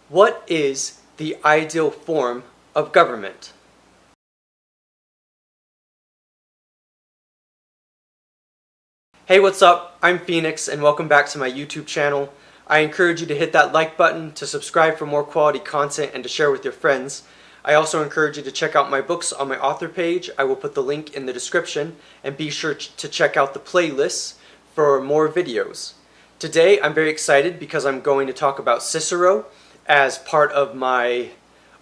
What is the ideal form of government? Hey, what's up? I'm Phoenix and welcome back to my YouTube channel. I encourage you to hit that like button, to subscribe for more quality content, and to share with your friends. I also encourage you to check out my books on my author page. I will put the link in the description, and be sure to check out the playlists for more videos. Today I'm very excited because I'm going to talk about Cicero as part of my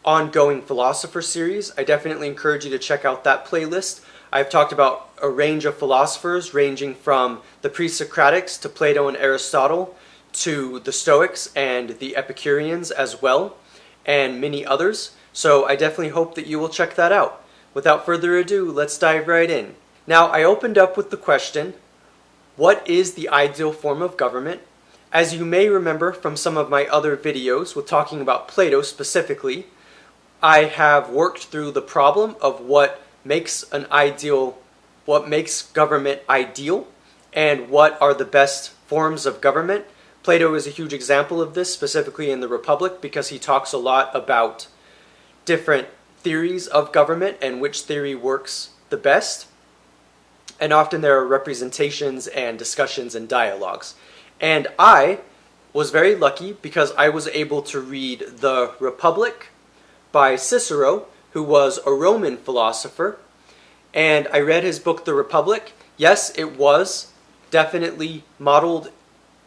ongoing Philosopher Series. I definitely encourage you to check out that playlist. I've talked about a range of philosophers ranging from the pre-Socratics to Plato and Aristotle to the Stoics and the Epicureans as well, and many others. So I definitely hope that you will check that out. Without further ado, let's dive right in. Now, I opened up with the question, what is the ideal form of government? As you may remember from some of my other videos with talking about Plato specifically, I have worked through the problem of what makes government ideal, and what are the best forms of government. Plato is a huge example of this, specifically in the Republic, because he talks a lot about different theories of government and which theory works the best. And often there are representations and discussions and dialogues. And I was very lucky because I was able to read The Republic by Cicero, who was a Roman philosopher, and I read his book, The Republic. Yes, it was definitely modeled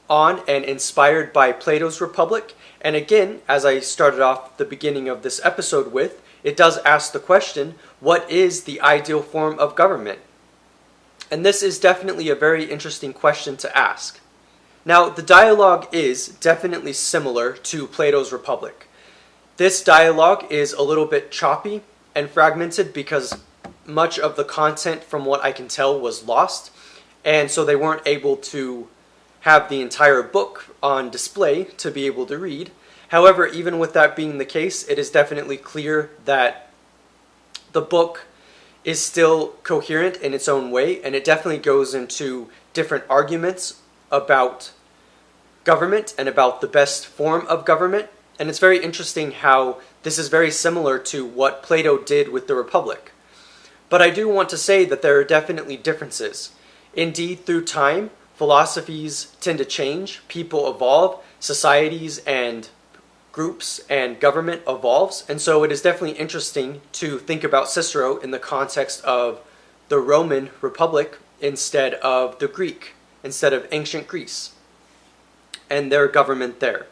on and inspired by Plato's Republic, and again, as I started off the beginning of this episode with, it does ask the question, what is the ideal form of government? And this is definitely a very interesting question to ask. Now, the dialogue is definitely similar to Plato's Republic. This dialogue is a little bit choppy and fragmented because much of the content, from what I can tell, was lost, and so they weren't able to have the entire book on display to be able to read. However, even with that being the case, it is definitely clear that the book is still coherent in its own way, and it definitely goes into different arguments about government and about the best form of government. And it's very interesting how this is very similar to what Plato did with the Republic. But I do want to say that there are definitely differences. Indeed, through time, philosophies tend to change, people evolve, societies and groups and government evolves, and so it is definitely interesting to think about Cicero in the context of the Roman Republic instead of the Greek, instead of ancient Greece, and their government there.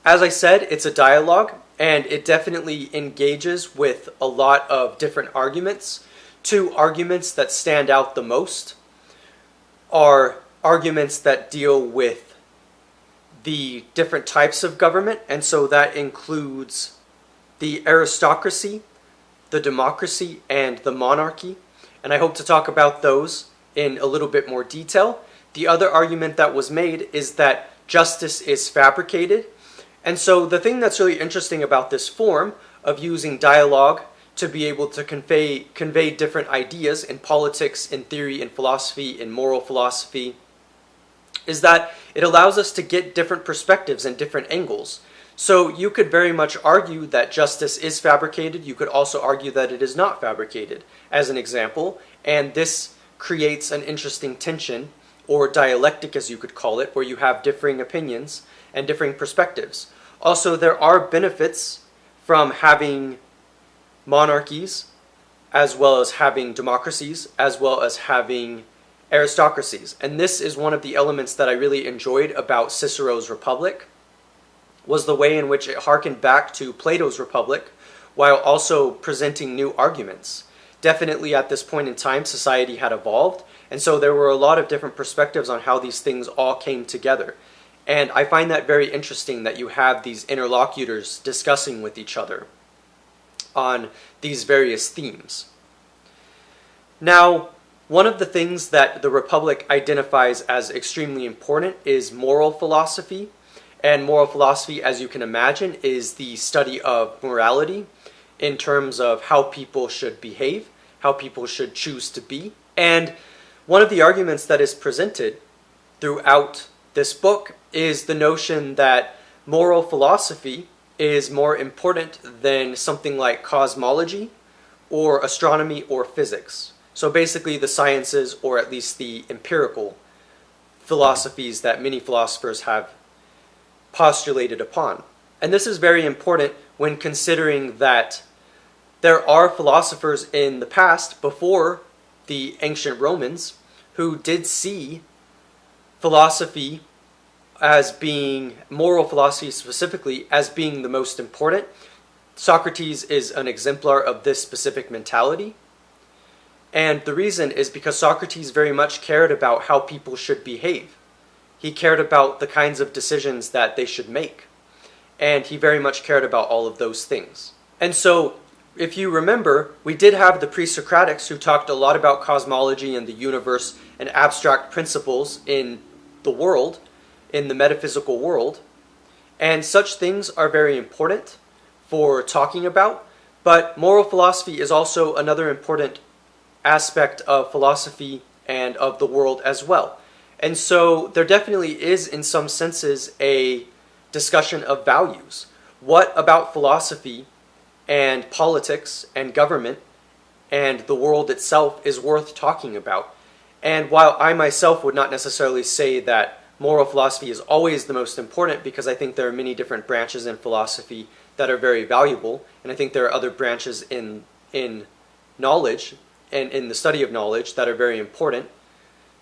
As I said, it's a dialogue, and it definitely engages with a lot of different arguments. Two arguments that stand out the most are arguments that deal with the different types of government, and so that includes the aristocracy, the democracy, and the monarchy, and I hope to talk about those in a little bit more detail. The other argument that was made is that justice is fabricated. And so the thing that's really interesting about this form of using dialogue to be able to convey different ideas in politics, in theory, in philosophy, in moral philosophy, is that it allows us to get different perspectives and different angles. So you could very much argue that justice is fabricated. You could also argue that it is not fabricated, as an example. And this creates an interesting tension, or dialectic as you could call it, where you have differing opinions and differing perspectives. Also, there are benefits from having monarchies, as well as having democracies, as well as having aristocracies. And this is one of the elements that I really enjoyed about Cicero's Republic, was the way in which it harkened back to Plato's Republic, while also presenting new arguments. Definitely at this point in time, society had evolved, and so there were a lot of different perspectives on how these things all came together. And I find that very interesting that you have these interlocutors discussing with each other on these various themes. Now, one of the things that the Republic identifies as extremely important is moral philosophy. And moral philosophy, as you can imagine, is the study of morality in terms of how people should behave, how people should choose to be. And one of the arguments that is presented throughout this book is the notion that moral philosophy is more important than something like cosmology or astronomy or physics. So basically the sciences, or at least the empirical philosophies that many philosophers have postulated upon. And this is very important when considering that there are philosophers in the past, before the ancient Romans, who did see philosophy as being, moral philosophy specifically, as being the most important. Socrates is an exemplar of this specific mentality. And the reason is because Socrates very much cared about how people should behave. He cared about the kinds of decisions that they should make. And he very much cared about all of those things. And so, if you remember, we did have the pre-Socratics who talked a lot about cosmology and the universe and abstract principles in the world, in the metaphysical world. And such things are very important for talking about. But moral philosophy is also another important aspect of philosophy and of the world as well. And so there definitely is, in some senses, a discussion of values. What about philosophy and politics and government and the world itself is worth talking about? And while I myself would not necessarily say that moral philosophy is always the most important, because I think there are many different branches in philosophy that are very valuable, and I think there are other branches in knowledge and in the study of knowledge that are very important.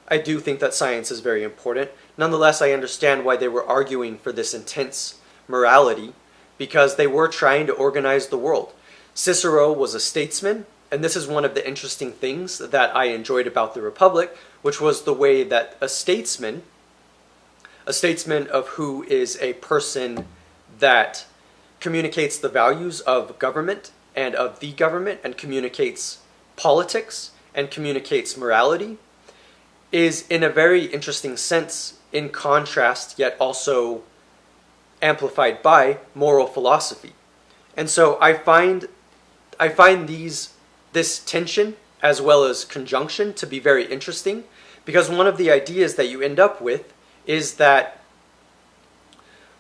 I do think that science is very important. Nonetheless, I understand why they were arguing for this intense morality, because they were trying to organize the world. Cicero was a statesman, and this is one of the interesting things that I enjoyed about the Republic, which was the way that a statesman of who is a person that communicates the values of government and of the government, and communicates politics and communicates morality, is in a very interesting sense in contrast, yet also amplified by moral philosophy. And so I find this tension as well as conjunction to be very interesting, because one of the ideas that you end up with is that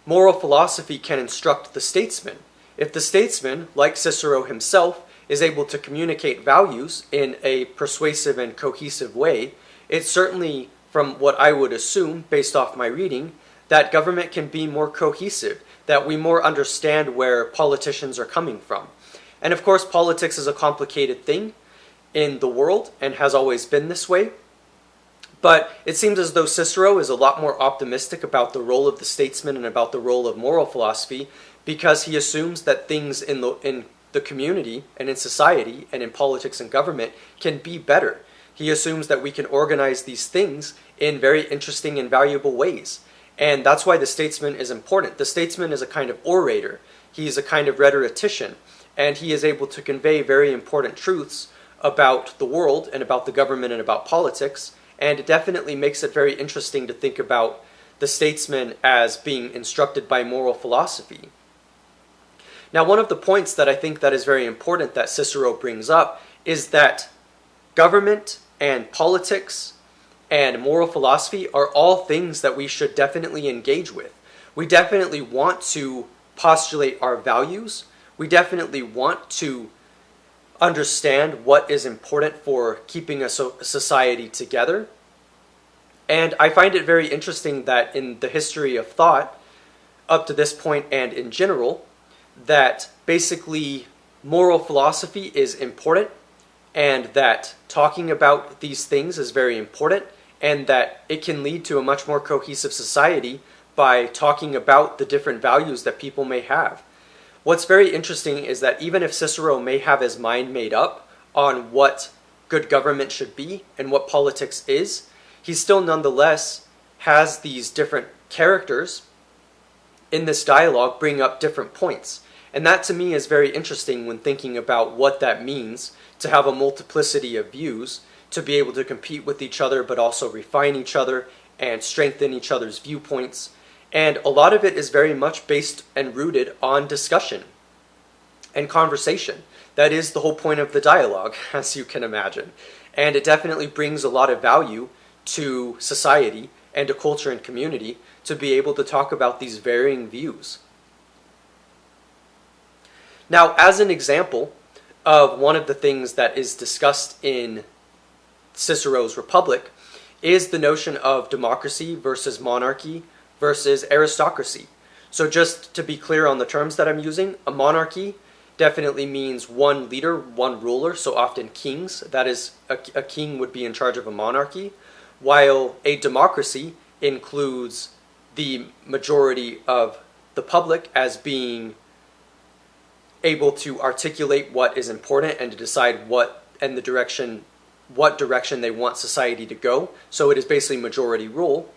moral philosophy can instruct the statesman. If the statesman, like Cicero himself, is able to communicate values in a persuasive and cohesive way, it's certainly, from what I would assume based off my reading, that government can be more cohesive, that we more understand where politicians are coming from. And of course, politics is a complicated thing in the world and has always been this way. But it seems as though Cicero is a lot more optimistic about the role of the statesman and about the role of moral philosophy, because he assumes that things in the community and in society and in politics and government can be better. He assumes that we can organize these things in very interesting and valuable ways. And that's why the statesman is important. The statesman is a kind of orator. He is a kind of rhetorician. And he is able to convey very important truths about the world and about the government and about politics. And it definitely makes it very interesting to think about the statesman as being instructed by moral philosophy. Now, one of the points that I think that is very important that Cicero brings up is that government and politics and moral philosophy are all things that we should definitely engage with. We definitely want to postulate our values. We definitely want to understand what is important for keeping a society together. And I find it very interesting that in the history of thought, up to this point and in general, that basically moral philosophy is important, and that talking about these things is very important, and that it can lead to a much more cohesive society by talking about the different values that people may have. What's very interesting is that even if Cicero may have his mind made up on what good government should be and what politics is, he still nonetheless has these different characters in this dialogue bring up different points. And that to me is very interesting when thinking about what that means to have a multiplicity of views, to be able to compete with each other but also refine each other and strengthen each other's viewpoints. And a lot of it is very much based and rooted on discussion and conversation. That is the whole point of the dialogue, as you can imagine. And it definitely brings a lot of value to society and to culture and community to be able to talk about these varying views. Now, as an example of one of the things that is discussed in Cicero's Republic is the notion of democracy versus monarchy versus aristocracy. So just to be clear on the terms that I'm using, a monarchy definitely means one leader, one ruler, so often kings. That is, a king would be in charge of a monarchy, while a democracy includes the majority of the public as being able to articulate what is important and to decide what direction they want society to go. So it is basically majority rule.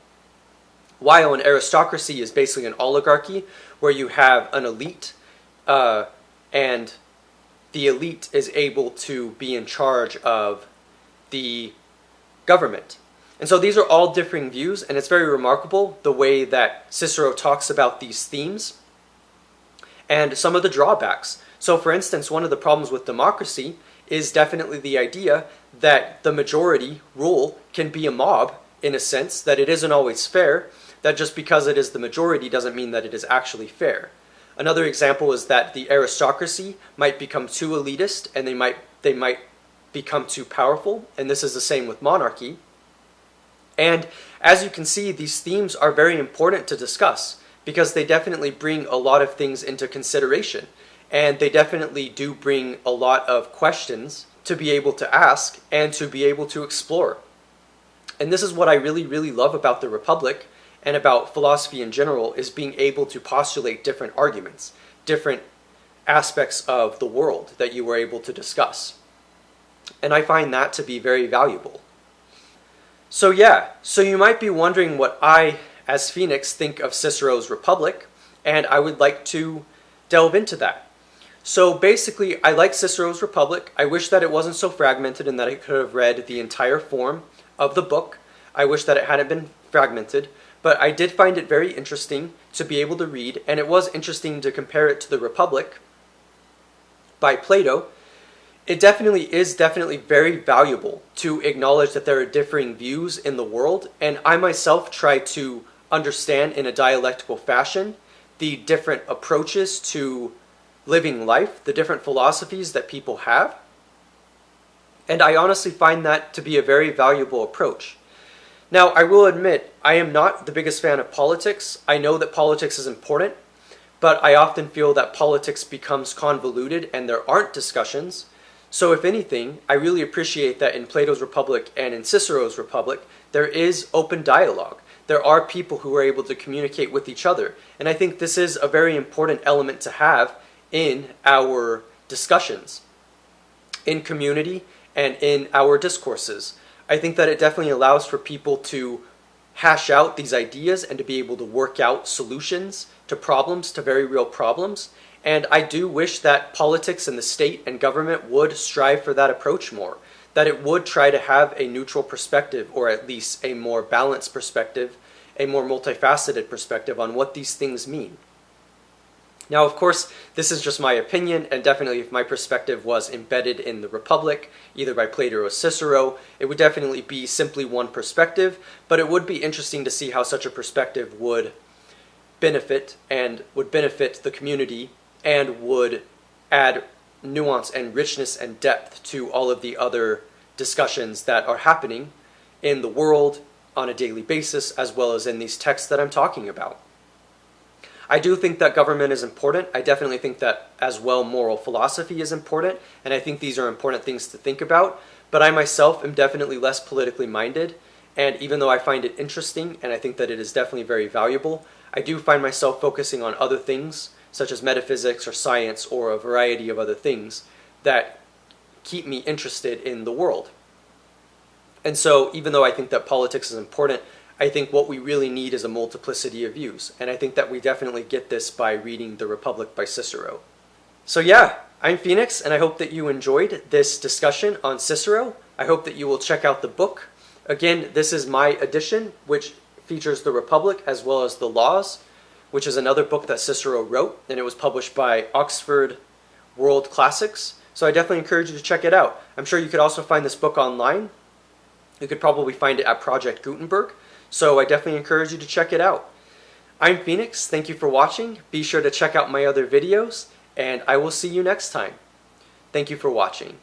While an aristocracy is basically an oligarchy where you have an elite, and the elite is able to be in charge of the government. And so these are all differing views, and it's very remarkable the way that Cicero talks about these themes and some of the drawbacks. So for instance, one of the problems with democracy is definitely the idea that the majority rule can be a mob, in a sense, that it isn't always fair, that just because it is the majority doesn't mean that it is actually fair. Another example is that the aristocracy might become too elitist and they might become too powerful, and this is the same with monarchy. And as you can see, these themes are very important to discuss because they definitely bring a lot of things into consideration, and they definitely do bring a lot of questions to be able to ask and to be able to explore. And this is what I really, really love about the Republic and about philosophy in general, is being able to postulate different arguments, different aspects of the world that you were able to discuss. And I find that to be very valuable. So you might be wondering what I, as Phoenix, think of Cicero's Republic, and I would like to delve into that. So basically, I like Cicero's Republic. I wish that it wasn't so fragmented and that I could have read the entire form of the book. I wish that it hadn't been fragmented, but I did find it very interesting to be able to read, and it was interesting to compare it to the Republic by Plato. It is definitely very valuable to acknowledge that there are differing views in the world, and I myself try to understand in a dialectical fashion the different approaches to living life, the different philosophies that people have. And I honestly find that to be a very valuable approach. Now, I will admit, I am not the biggest fan of politics. I know that politics is important, but I often feel that politics becomes convoluted and there aren't discussions. So if anything, I really appreciate that in Plato's Republic and in Cicero's Republic, there is open dialogue. There are people who are able to communicate with each other. And I think this is a very important element to have in our discussions, in community, and in our discourses. I think that it definitely allows for people to hash out these ideas and to be able to work out solutions to problems, to very real problems. And I do wish that politics and the state and government would strive for that approach more, that it would try to have a neutral perspective, or at least a more balanced perspective, a more multifaceted perspective on what these things mean. Now, of course, this is just my opinion, and definitely if my perspective was embedded in the Republic, either by Plato or Cicero, it would definitely be simply one perspective, but it would be interesting to see how such a perspective would benefit the community and would add nuance and richness and depth to all of the other discussions that are happening in the world on a daily basis, as well as in these texts that I'm talking about. I do think that government is important. I definitely think that as well moral philosophy is important, and I think these are important things to think about, but I myself am definitely less politically minded, and even though I find it interesting and I think that it is definitely very valuable, I do find myself focusing on other things such as metaphysics or science or a variety of other things that keep me interested in the world. And so even though I think that politics is important, I think what we really need is a multiplicity of views, and I think that we definitely get this by reading The Republic by Cicero. So I'm Phoenix, and I hope that you enjoyed this discussion on Cicero. I hope that you will check out the book. Again, this is my edition, which features The Republic as well as The Laws, which is another book that Cicero wrote, and it was published by Oxford World Classics. So I definitely encourage you to check it out. I'm sure you could also find this book online. You could probably find it at Project Gutenberg. So I definitely encourage you to check it out. I'm Phoenix. Thank you for watching. Be sure to check out my other videos, and I will see you next time. Thank you for watching.